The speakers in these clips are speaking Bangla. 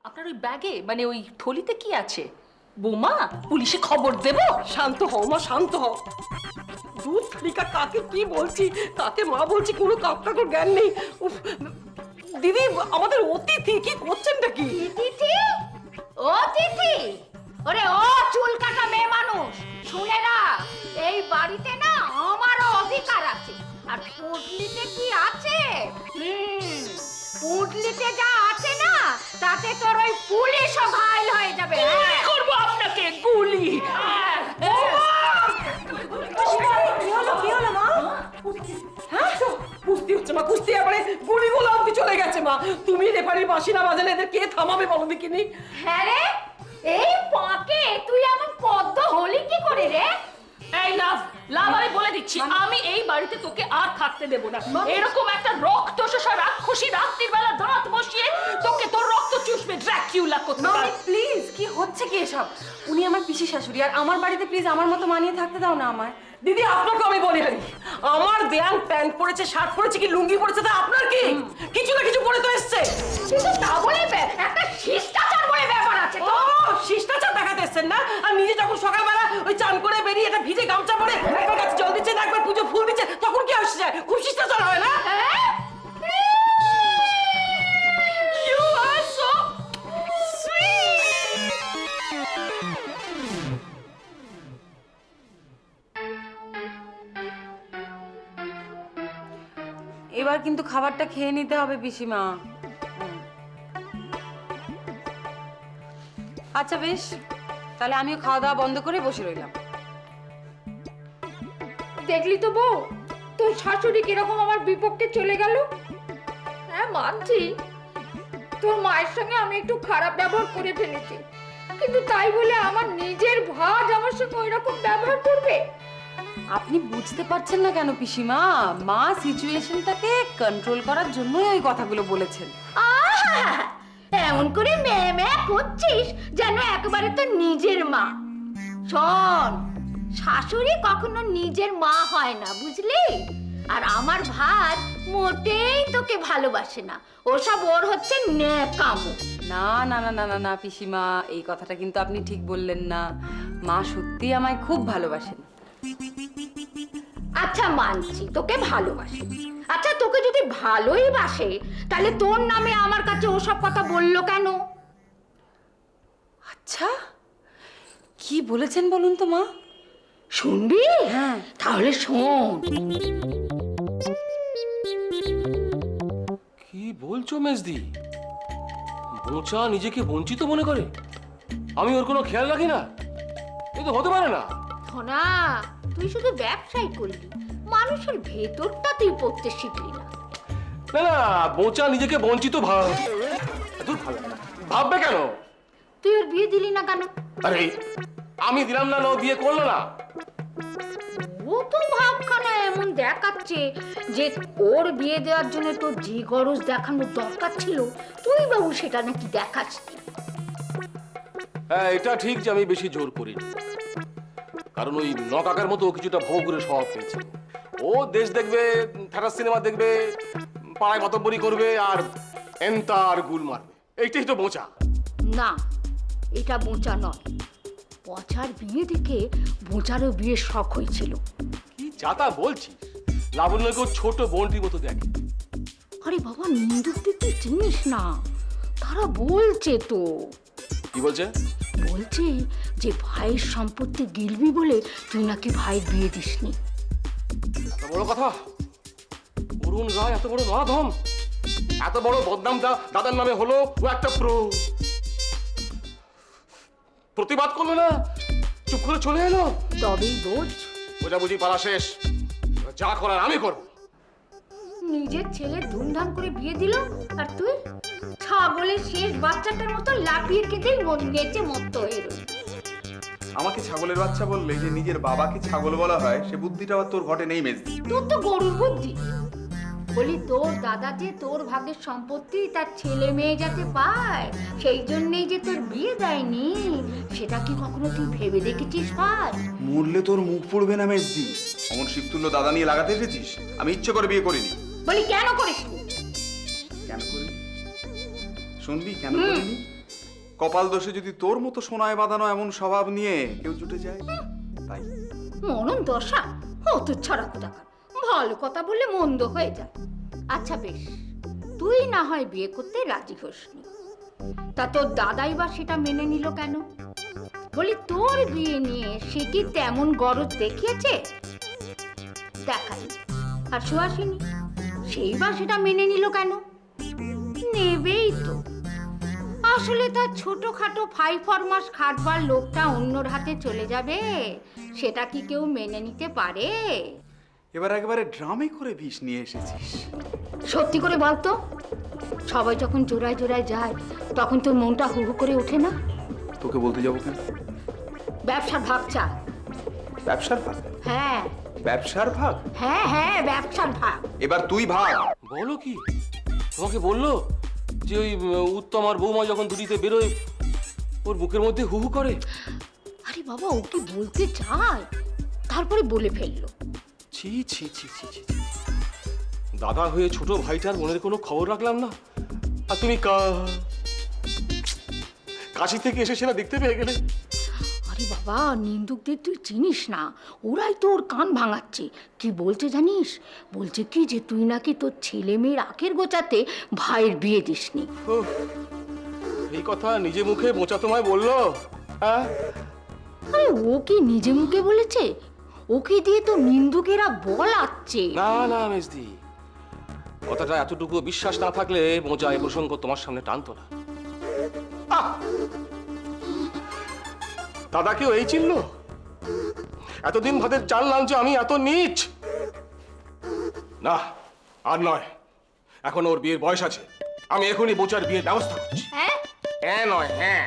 আপনার ওই ব্যাগে মানে ওই থলিতে কি আছে? বোমা? পুলিশে খবর দেব? শান্ত হও মা, শান্ত হও। দুধ রিকা কাকে কি বলছি, কাকে মা বলছি, কোনো কাকড়াকড় জ্ঞান নেই। দিদি আমাদের অতিথি, কি করছেনটা কি? তিথি, ও তিথি, ওরে ও চুল কাটা মেয়ে মানুষ, শুনে না, এই বাড়িতে না আমারও অধিকার আছে। আর পুটলিতে কি আছে? পুটলিতে যা আছে না, তাতে তোর ওই পুলিশও ঘায়ল হয়ে যাবে। গুলি করবো আপনাকে, গুলি। কি হলো মা? হ্যাঁ কুস্তি হচ্ছে মা, কুস্তি এবারে গুলিগুলো অব্দি চলে গেছে মা। তুমি রেফারির বাঁশি না বাজালে এদের কে থামাবে বলো দেখিনি? হ্যাঁ রে, এই পাকে তুই এমন পদ্ম হলি কি করে রে? এই লাভ লাভ, আমি বলে দিচ্ছি, আমি এই বাড়িতে তোকে আর থাকতে দেব না। এরকম একটা রক্ত শোষা রাক্ষসী রাত্রির বেলা দাঁত বসিয়ে তোকে তোর রক্ত চুষবে ড্রাকুলা কোথাকার। প্লিজ, কি হচ্ছে কি এসব? উনি আমার পিসি শাশুড়ি, আর আমার বাড়িতে প্লিজ আমার মতো মানিয়ে থাকতে দাও না আমার। দিদি আপনাকে আমি বলি হারি, আমার ব্যাং প্যান্ট পরেছে, শার্ট পরেছে, কি লুঙ্গি পরেছে, তা আপনার কি? কিছু না কিছু পরে তো এসছে। কিন্তু তা বলে একটা শিষ্টাচার বলে ব্যাপার আছে ও শিষ্টাচার দেখাতে এসছেন না? আর নিজে যখন সকালবেলা ওই চান করে বেরিয়ে এটা ভিজে গামছা পরে একবার গাছে জল দিচ্ছে, একবার পুজো ফুল দিচ্ছে, তখন কি আসছে যায়? খুব শিষ্টাচার হয় না? You are so sweet. এবার কিন্তু খাবারটা খেয়ে নিতে হবে পিসিমা। আচ্ছা বেশ, তাহলে আমিও খাওয়া দাওয়া বন্ধ করে বসে রইলাম। দেখলি তো বউ, তোর শাশুড়ি কিরকম আমার বিপক্ষে চলে গেল। হ্যাঁ মানছি, তোর মায়ের সঙ্গে আমি একটু খারাপ ব্যবহার করে ফেলেছি, কিন্তু তাই বলে আমার নিজের ভাজ আমার সঙ্গে ওই রকম ব্যবহার করবে? আপনি বুঝতে পারছেন না কেন পিসিমা? মা সিচুয়েশনটাকে কন্ট্রোল করার জন্যই ওই কথাগুলো বলেছেন। এমন করে মেয়ে মেয়ে করছিস যেন একেবারে তো নিজের মা। শোন, শাশুড়ি কখনো নিজের মা হয় না, বুঝলি? আর আমার ভাজ মোটেই তোকে ভালোবাসে না, ওসব ওর হচ্ছে নেকামো। না না না না না না পিসিমা, এই কথাটা কিন্তু আপনি ঠিক বললেন না। মা সত্যি আমায় খুব ভালোবাসেন। আচ্ছা মানছি তোকে ভালোবাসে, আচ্ছা তোকে যদি ভালোই বাসে তাহলে তোর নামে আমার কাছে ওসব কথা বললো কেন? আচ্ছা কি বলেছেন বলুন তো মা? শুনবি? হ্যাঁ তাহলে শোন। কি বলছো মেজদি? বোচা নিজেকে বঞ্চিত মনে করে? আমি ওর কোনো খেয়াল রাখি না? এ তো হতে পারে না। ধনা, তুই শুধু ব্যবসাই করলি, মানুষের ভেতরটা তুই পড়তে শিখলি না। না না, বোচা নিজেকে বঞ্চিত ভাববে কেন? তুই ওর বিয়ে দিলি না কেন? আরে আমি দিলাম না, ও বিয়ে করলো না। ও তো ভাবখানা এমন দেখাচ্ছে যে ওর বিয়ে দেওয়ার জন্য তোর যে গরজ দেখানোর দরকার ছিল, তুই বাবু সেটা নাকি দেখাচ্ছি। হ্যাঁ এটা ঠিক যে আমি বেশি জোর করিনি, কারণ ওই নকাকার মতো কিছুটা ভোগুরে স্বভাব পেয়েছে। ও দেশ দেখবে, থাকার সিনেমা দেখবে, পাড়ায় মতব্বরি করবে আর এন্তার গুল মারবে, এইটাই তো বোচা। না, এটা বোঁচা নয়। পচার বিয়ে দেখে বোঁচারও বিয়ের শখ হয়েছিল। কি যাতা বলছিস? লাবণ্যকেও ছোট বোনটির মতো দেখে। আরে বাবা, নিন্দুকদের তুই চিনিস না, তারা বলছে তো। কি বলছে? বলছে যে ভাইয়ের সম্পত্তি গিলবি বলে তুই নাকি ভাইয়ের বিয়ে দিসনি। এত বড় কথা? অরুণ রায় এত বড় নরাধম, এত বড় বদনামটা দাদার নামে হলো, ও একটা প্রতিবাদ করলো না, চুপ করে চলে এলো। তবেই বোঝ, বোঝাবুঝি পালা শেষ, যা করার আমি করব। নিজের ছেলে ধুমধাম করে বিয়ে দিল, আর তুই ছাগলের শেষ বাচ্চাটার মতো লাফিয়ে কেটে নেচে মত্ত হয়ে রইল। আমাকে ছাগলের বাচ্চা বললে যে নিজের বাবাকে ছাগল বলা হয়, সে বুদ্ধিটা আবার তোর ঘটে নেই মেজদি। তোর তো গরুর বুদ্ধি। বলি তোর দাদা যে তোর ভাগের সম্পত্তি তার ছেলে মেয়ে যাতে পায়, সেই জন্যই যে তোর বিয়ে দেয়নি, সেটা কি কখনো তুই ভেবে দেখেছিস ভাই? মরলে তোর মুখ পড়বে না মেজদি। অমন শিবতুল্য দাদা নিয়ে লাগাতে এসেছিস? আমি ইচ্ছে করে বিয়ে করিনি। বলি কেন করিস? কেন করিনি শুনবি? কেন করিনি? কপাল দোষে যদি তোর মতো সোনায় বাঁধানো এমন স্বভাব নিয়ে কেউ জুটে যায় তাই। মরণ দশা অত ছাড়া কোথাকার, ভালো কথা বললে মন্দ হয়ে যায়। আচ্ছা বেশ, তুই না হয় বিয়ে করতে রাজি হসনি, তা তোর দাদাই বা সেটা মেনে নিল কেন? বলি তোর বিয়ে নিয়ে সে কি তেমন গরজ দেখিয়েছে? দেখাই। আর সুহাসিনী, সেই বা সেটা মেনে নিল কেন? নেবেই তো। আসলে তার ছোটখাটো ফাইফরমাস খাটবার লোকটা অন্যর হাতে চলে যাবে, সেটা কি কেউ মেনে নিতে পারে? এবার একেবারে ড্রামে করে বিষ নিয়ে এসেছিস। সত্যি করে বলতো, সবাই যখন জোড়ায় জোড়ায় যায় তখন তোর মনটা হু হু করে ওঠে না? তোকে বলতে যাবো কেন? ব্যবসার ভাগ চা। ব্যবসার ভাগ? হ্যাঁ ব্যবসার ভাগ? হ্যাঁ হ্যাঁ, ব্যবসার ভাগ। এবার তুই ভাগ। বলো কি? তোমাকে বললো যে ওই উত্তম আর বৌমা যখন দুটিতে বেরোয় ওর বুকের মধ্যে হু হু করে? আরে বাবা, ও কি বলতে চায় তারপরে বলে ফেললো। ছি ছি ছি ছি ছি ছি। দাদা হয়ে ছোট ভাইটার মনের কোনো খবর রাখলাম না, আর তুমি কাশি থেকে এসে সেটা দেখতে পেয়ে গেলে। আরে বাবা, নিন্দুকদের তুই চিনিস না, ওরাই তো ওর কান ভাঙাচ্ছে। কি বলছে জানিস? বলছে কি যে তুই নাকি তোর ছেলে মেয়ের আখের গোছাতে ভাইয়ের বিয়ে দিসনি। উফ, এই কথা নিজে মুখে মোচা তোমায় বললো? হ্যাঁ, আরে ও কি নিজে মুখে বলেছে? ওকে দিয়ে তো নিন্দুকেরা বলাচ্ছে। না না মেজদি, কথাটা এতটুকু বিশ্বাস না থাকলে মোজা এই প্রসঙ্গ তোমার সামনে টানতো না। দাদাকেও এই চিনল? এতদিন ভাদের জানলাম যে আমি এত নীচ। না, আর নয়, এখন ওর বিয়ের বয়স আছে। আমি এখনই বোচার বিয়ের ব্যবস্থা করছি। হ্যাঁ, হ্যাঁ নয় হ্যাঁ।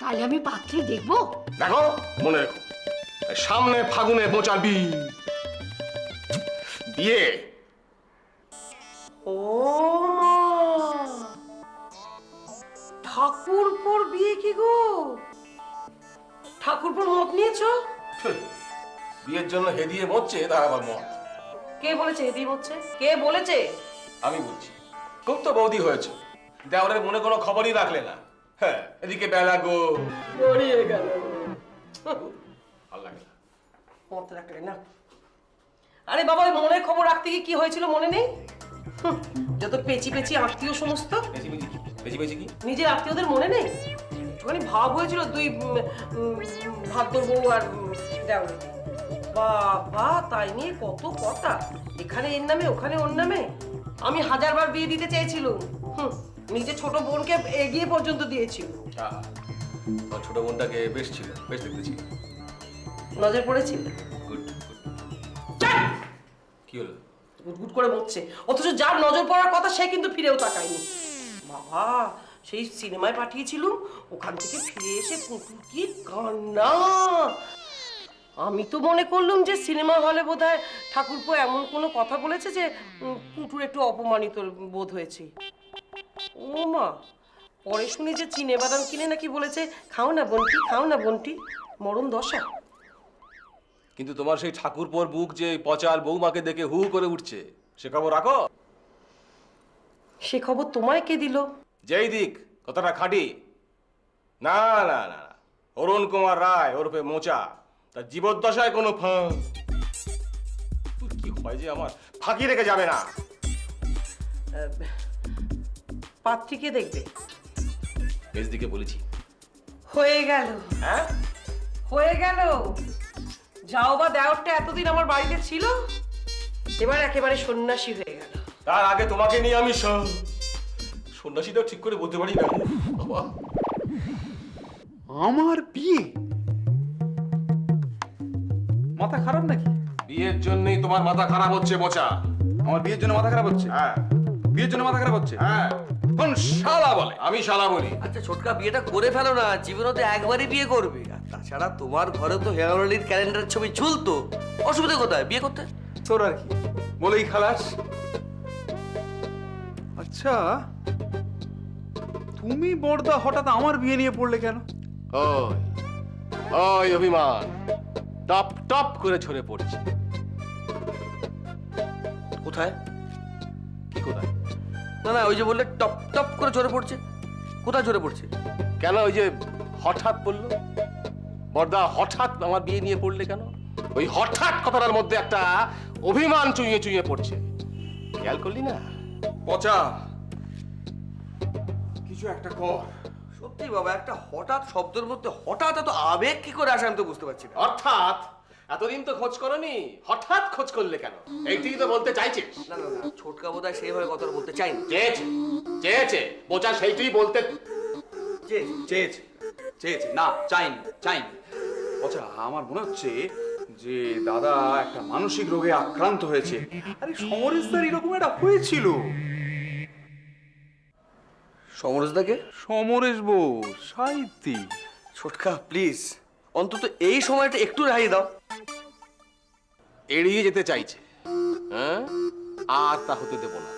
তাহলে আমি পাত্রী দেখবো? দেখো, মনে রেখো, সামনে ফাগুনে বোচার বিয়ে। ও মা, ঠাকুরপুর বিয়ে কি গো? ঠাকুরপুর মত নিয়েছো? বিয়ের জন্য হেদিয়ে মরছে, তার আবার মত। কে বলেছে হেদিয়ে হচ্ছে? কে বলেছে? আমি বলছি, খুব তো বৌদি হয়েছে, দেওয়ারের মনে কোনো খবরই রাখলে না। হ্যাঁ, এদিকে বেলা গড়িয়ে গেল। ভাল লাগে না। মত রাখলে না। আরে বাবা, ওই মনের খবর রাখতে গিয়ে কি হয়েছিল মনে নেই? যত পেঁচি পেঁচি আত্মীয় সমস্ত। বেশি বেশি কি? নিজের আত্মীয়দের মনে নেই? একটুখানি ভাব হয়েছিল দুই ভাদ্র বউ আর দেওরে। বাবা, তাই নিয়ে কত কথা, এখানে এর নামে ওখানে ওর নামে। আমি হাজারবার বিয়ে দিতে চেয়েছিলাম, নিজে ছোট বোনকে এগিয়ে পর্যন্ত দিয়েছিল। তোর ছোট বোনটাকে বেশ ছিল, বেশ দেখতে ছিল। নজর পড়েছিল? গুড। কি হলো? গুট করে বলছে, অথচ যার নজর পড়ার কথা সে কিন্তু ফিরেও তাকায়নি। বাবা, সেই সিনেমায় পাঠিয়েছিলুম, ওখান থেকে ফিরে এসে পুতুল কি কান্না। আমি তো মনে করলাম যে সিনেমা হলে বোধহয় ঠাকুরপো এমন কোনো কথা বলেছে যে পুটুর একটু অপমানিত বোধ হয়েছে। ও মা, পরে শুনি যে চিনে বাদাম কিনে নাকি বলেছে, খাও না বন্টি, খাও না বন্টি। মরণ দশা। কিন্তু তোমার সেই ঠাকুরপোর বুক যে পচার বৌমাকে দেখে হু করে উঠছে, সে খবর রাখো? সে খবর তোমায় কে দিল? যেই দিক, কথাটা খাঁটি। না না না, অরুণ কুমার রায় ওরফে মোচা, তার জীবদ্দশায় কোনো কি হয় যে আমার ফাঁকি রেখে যাবে না। পাত্রীকে দেখবে? বেশ দিকে বলেছি। হয়ে গেল। হ্যাঁ, হয়ে গেল। যাও বা দেওরটা এতদিন আমার বাড়িতে ছিল, এবার একেবারে সন্ন্যাসী হয়ে গেল। তার আগে তোমাকে নিয়ে আমি সন্ন্যাসীটাও ঠিক করে বলতে পারি না। বাবা, আমার বিয়ে? মাথা খারাপ নাকি? বিয়ের জন্যই তোমার মাথা খারাপ হচ্ছে মোচা। আমার বিয়ের জন্য মাথা খারাপ হচ্ছে? হ্যাঁ। বিয়ের জন্য মাথা খারাপ হচ্ছে? হ্যাঁ। কোন শালা বলে? আমি শালা বলি। আচ্ছা ছোটকা, বিয়েটা করে ফেলো না, জীবনে তো একবারই বিয়ে করবে। আর তাছাড়া তোমার ঘরে তো হেয়ারলির ক্যালেন্ডারের ছবি ঝুলতো, অসুবিধা কোথায় বিয়ে করতে? তোর আর কি, বলেই খালাস। আচ্ছা, তুমি বড়দা হঠাৎ আমার বিয়ে নিয়ে পড়লে কেন? ওই ওই অভিমান টপ টপ করে ঝরে পড়ছে। কোথায়? কি কোথায়? না না, ওই যে বললে টপ টপ করে ঝরে পড়ছে, কোথায় ঝরে পড়ছে? কেন ওই যে হঠাৎ পড়লো বর্দা, হঠাৎ আমার বিয়ে নিয়ে পড়লে কেন? ওই হঠাৎ কথাটার মধ্যে একটা অভিমান চুইয়ে চুইয়ে পড়ছে, খেয়াল করলি না? পচা, কিছু একটা কর। সত্যি বাবা, একটা হঠাৎ শব্দের মধ্যে হঠাৎ এত আবেগ কি করে আসে আমি তো বুঝতে পারছি না। অর্থাৎ এতদিন তো খোঁজ করনি, হঠাৎ খোঁজ করলে কেন? এইটাই তো বলতে চাইছিস? না না না, ছোটকা বোধহয় সেইভাবে কথাটা বলতে চাইনি। চেয়েছে চেয়েছে বোঝা, সেইটাই বলতে চেয়েছে চেয়েছে না, চাইনি চাইনি। পচা, আমার মনে হচ্ছে যে দাদা একটা মানসিক রোগে আক্রান্ত হয়েছে। আরে সমরেশদার এরকম একটা হয়েছিল। সমরেশদাকে? সমরেশ বোস, সাহিত্যিক। ছোটকা প্লিজ, অন্তত এই সময়টা একটু রেহাই দাও। এড়িয়ে যেতে চাইছে, হ্যাঁ? আর তা হতে দেব না।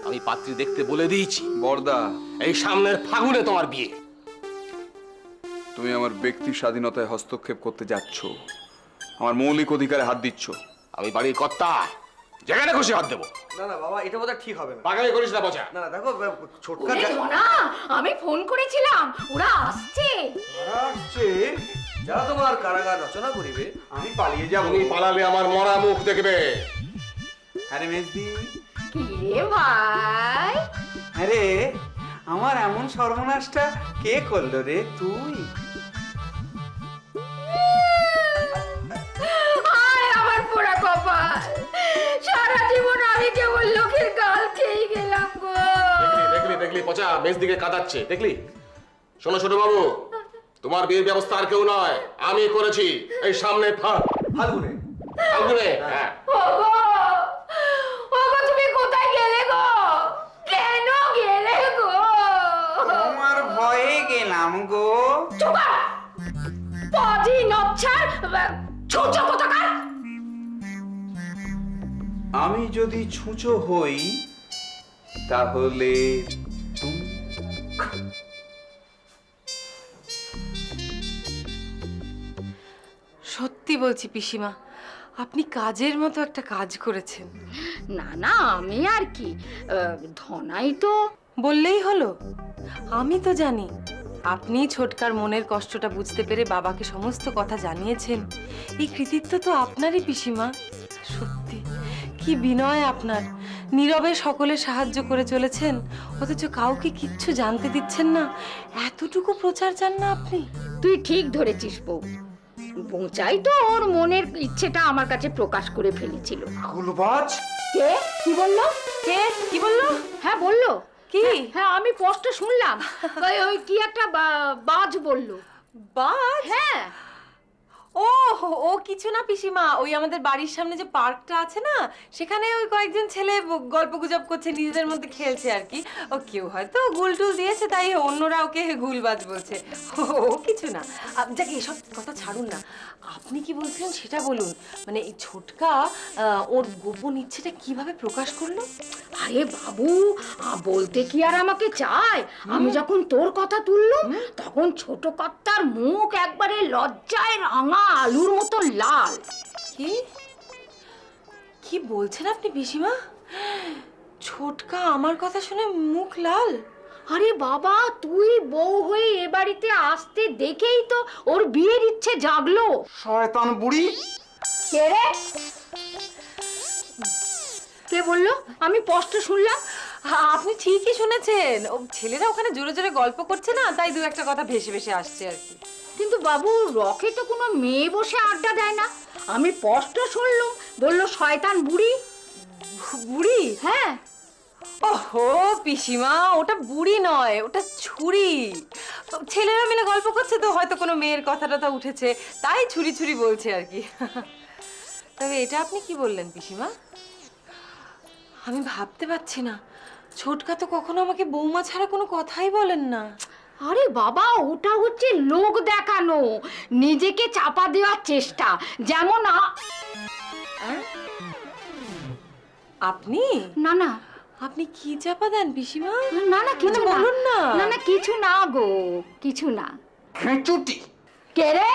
আমি পাত্রী দেখতে বলে দিয়েছি। বর্দা, এই সামনের ফাগুনে তোমার বিয়ে। তুমি আমার ব্যক্তি স্বাধীনতায় হস্তক্ষেপ করতে যাচ্ছ, আমার মৌলিক অধিকারে হাত দিচ্ছ। আমি বাড়ির কর্তা, যেখানে খুশি হাত দেবো। না না বাবা, এটা বোধহয় ঠিক হবে না। পাগামি করিস না বোঝা। না না দেখো, ছোটকা না, আমি ফোন করেছিলাম, ওরা আসছে। আসছে, যা তোমার কারাগার রচনা করিবে। আমি পালিয়ে যাবো। তুমি পালালে আমার মরা মুখ দেখবে। আরে মেজদি, কি রে ভাই? আরে আমার এমন সর্বনাশটা কে করলো রে? তুই? আয় আমার পোড়া কপাল, সারা জীবন আমি কেবল লোকের গাল খেয়ে গেলাম গো। দেখলি দেখলি পচা মেজ দিকে কাঁদাচ্ছে, দেখলি? শোনো ছোট বাবু, তোমার বিয়ের ব্যবস্থা আর কেউ নয়, আমি করেছি। এই সামনে ফাল্গুনে। ফাল্গুনে, হ্যাঁ। ওগো, ওগো তুমি কোথায় গেলে গো? কেন গেলে গো? তোমার ভয়ে গেলাম গো। চুপা! পাজি নচ্ছার ছুঁচো কোথাকার! আমি যদি ছুঁচো হই তাহলে সত্যি বলছি পিসিমা, আপনি কাজের মতো একটা কাজ করেছেন। না না, আমি আর কি, ধনাই তো। বললেই হলো। আমি তো জানি আপনি ছোটকার মনের কষ্টটা বুঝতে পেরে বাবাকে সমস্ত কথা জানিয়েছেন। এই কৃতিত্ব তো আপনারই পিসিমা। সত্যি কি বিনয় আপনার, নীরবে সকলে সাহায্য করে চলেছেন, অথচ কাউকে কিচ্ছু জানতে দিচ্ছেন না। এতটুকু প্রচার চান না আপনি? তুই ঠিক ধরেছিস বউ, বোঁচাই তো ওর মনের ইচ্ছেটা আমার কাছে প্রকাশ করে ফেলেছিল। গুলবাজ। কে কি বললো? কে কি বললো? হ্যাঁ বললো। কি? হ্যাঁ আমি স্পষ্ট শুনলাম। ওই কি একটা বাজ বললো। বাজ? হ্যাঁ। ও ও কিছু না পিসিমা, ওই আমাদের বাড়ির সামনে যে পার্কটা আছে না, সেখানে ওই কয়েকজন ছেলে গল্প গুজব করছে, নিজেদের মধ্যে খেলছে আর কি। ও কেউ হয়তো গুল টুল দিয়েছে, তাই অন্যরা ওকে গুলবাজ বলছে। ও কিছু না। যাকে এসব কথা ছাড়ুন না, আপনি কি বলছিলেন সেটা বলুন। মানে এই ছোটকা ওর গোপন ইচ্ছেটা কিভাবে প্রকাশ করলো? আরে বাবু, বলতে কি আর আমাকে চায়? আমি যখন তোর কথা তুললুম তখন ছোট কর্তার মুখ একবারে লজ্জায় রাঙা আলুর মতো লাল। কি কি বলছেন আপনি পিসিমা? ছোটকা আমার কথা শুনে মুখ লাল? আরে বাবা, তুই বউ হয়ে এ বাড়িতে আসতে দেখেই তো ওর বিয়ের ইচ্ছে জাগলো। শয়তান বুড়ি। কে রে? কে বললো? আমি স্পষ্ট শুনলাম। আপনি ঠিকই শুনেছেন, ও ছেলেরা ওখানে জোরে জোরে গল্প করছে না, তাই দু একটা কথা ভেসে ভেসে আসছে আর কি। কিন্তু বাবু, রকে তো কোনো মেয়ে বসে আড্ডা দেয় না। আমি স্পষ্ট শুনলুম, বললো শয়তান বুড়ি। বুড়ি? হ্যাঁ। ওহো পিসিমা, ওটা বুড়ি নয়, ওটা ছুরি। ছেলেরা মিলে গল্প করছে তো হয়তো কোনো মেয়ের কথাটা উঠেছে, তাই ছুরি ছুরি বলছে আর কি। তবে এটা আপনি কি বললেন পিসিমা? আমি ভাবতে পারছি না, ছোটকা তো কখনো আমাকে বৌমা ছাড়া কোনো কথাই বলেন না। আরে বাবা, ওটা হচ্ছে লোক দেখানো, নিজেকে চাপা দেওয়ার চেষ্টা। যেমন আপনি? না না, আপনি কি চাপা দেন পিসিমা? না না কিছু বলুন না। না না কিছু না গো, কিছু না। খেঁচুটি। কে রে?